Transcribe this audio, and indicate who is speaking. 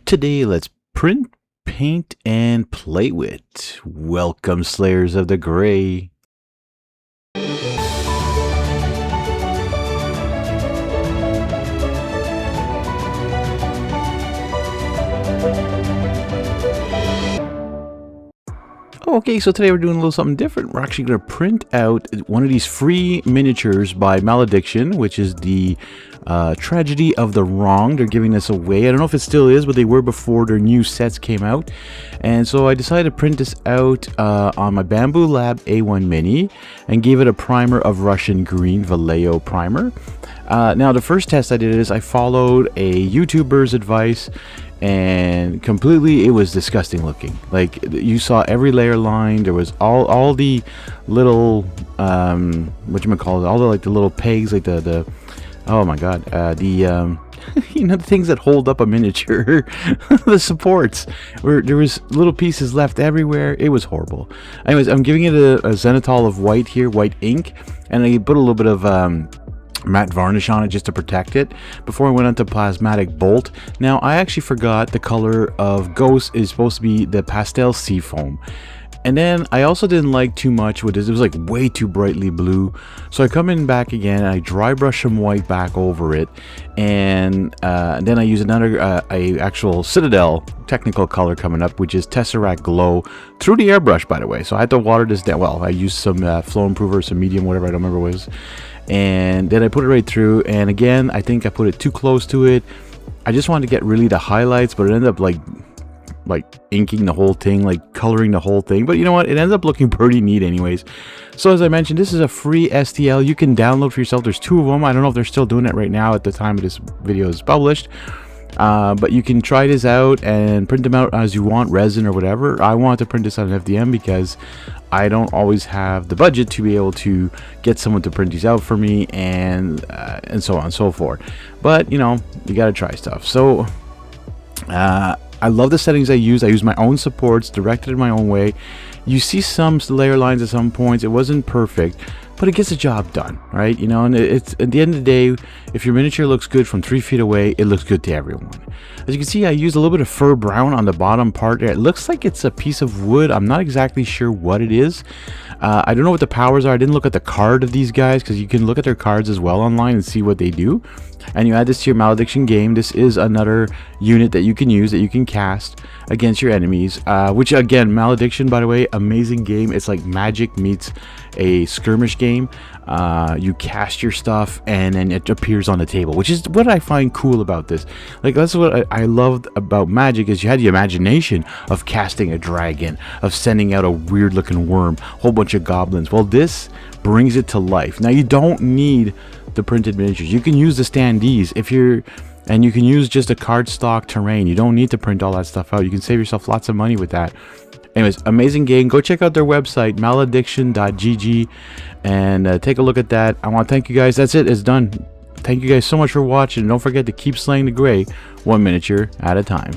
Speaker 1: Today, let's print, paint, and play with. Welcome, Slayers of the Gray. Okay, so today we're doing a little something different. We're actually going to print out one of these free miniatures by Malediction, which is the Tragedy of the Wrong. They're giving this away. I don't know if it still is, but they were before their new sets came out. And so I decided to print this out on my Bamboo Lab A1 Mini and gave it a primer of Russian Green Vallejo primer. Now, the first test I did is I followed a YouTuber's advice, and completely it was disgusting looking. Like, you saw every layer line. There was all the little whatchamacallit, all the like the little pegs, like the oh my god, the you know, the things that hold up a miniature, the supports, where there was little pieces left everywhere. It was horrible. Anyways, I'm giving it a zenithal of white here, white ink, and I put a little bit of matte varnish on it just to protect it before I went on to plasmatic bolt. Now, I actually forgot the color of Ghost is supposed to be the pastel sea foam, and then I also didn't like too much with this. It was like way too brightly blue, so I come in back again and I dry brush some white back over it, and then I use another a actual Citadel technical color coming up, which is Tesseract Glow, through the airbrush, by the way. So I had to water this down. Well, I used some flow improver, some medium, whatever, I don't remember what it was, and then I put it right through. And again, I think I put it too close to it. I just wanted to get really the highlights, but it ended up like inking the whole thing, like coloring the whole thing. But you know what, it ends up looking pretty neat anyways. So as I mentioned, this is a free STL you can download for yourself. There's 2 of them. I don't know if they're still doing it right now at the time this video is published, but you can try this out and print them out as you want, resin or whatever. I want to print this on an FDM because I don't always have the budget to be able to get someone to print these out for me, and so on and so forth. But you know, you gotta try stuff. So I love the settings I use. I use my own supports, directed in my own way. You see some layer lines at some points. It wasn't perfect, but it gets the job done, right? You know, and it's at the end of the day, if your miniature looks good from 3 feet away, it looks good to everyone. As you can see, I used a little bit of fur brown on the bottom part there. It looks like it's a piece of wood. I'm not exactly sure what it is. I don't know what the powers are. I didn't look at the card of these guys, because you can look at their cards as well online and see what they do. And you add this to your Malediction game. This is another unit that you can use, that you can cast against your enemies, which again, Malediction, by the way, amazing game. It's like Magic meets a skirmish game. You cast your stuff and then it appears on the table, which is what I find cool about this. Like, that's what I loved about Magic, is you had the imagination of casting a dragon, of sending out a weird looking worm, whole bunch of goblins. Well, this brings it to life. Now, you don't need the printed miniatures. You can use the standees and you can use just a cardstock terrain. You don't need to print all that stuff out. You can save yourself lots of money with that. Anyways, amazing game. Go check out their website, malediction.gg, and take a look at that. I want to thank you guys. That's it. It's done. Thank you guys so much for watching. Don't forget to keep slaying the gray, one miniature at a time.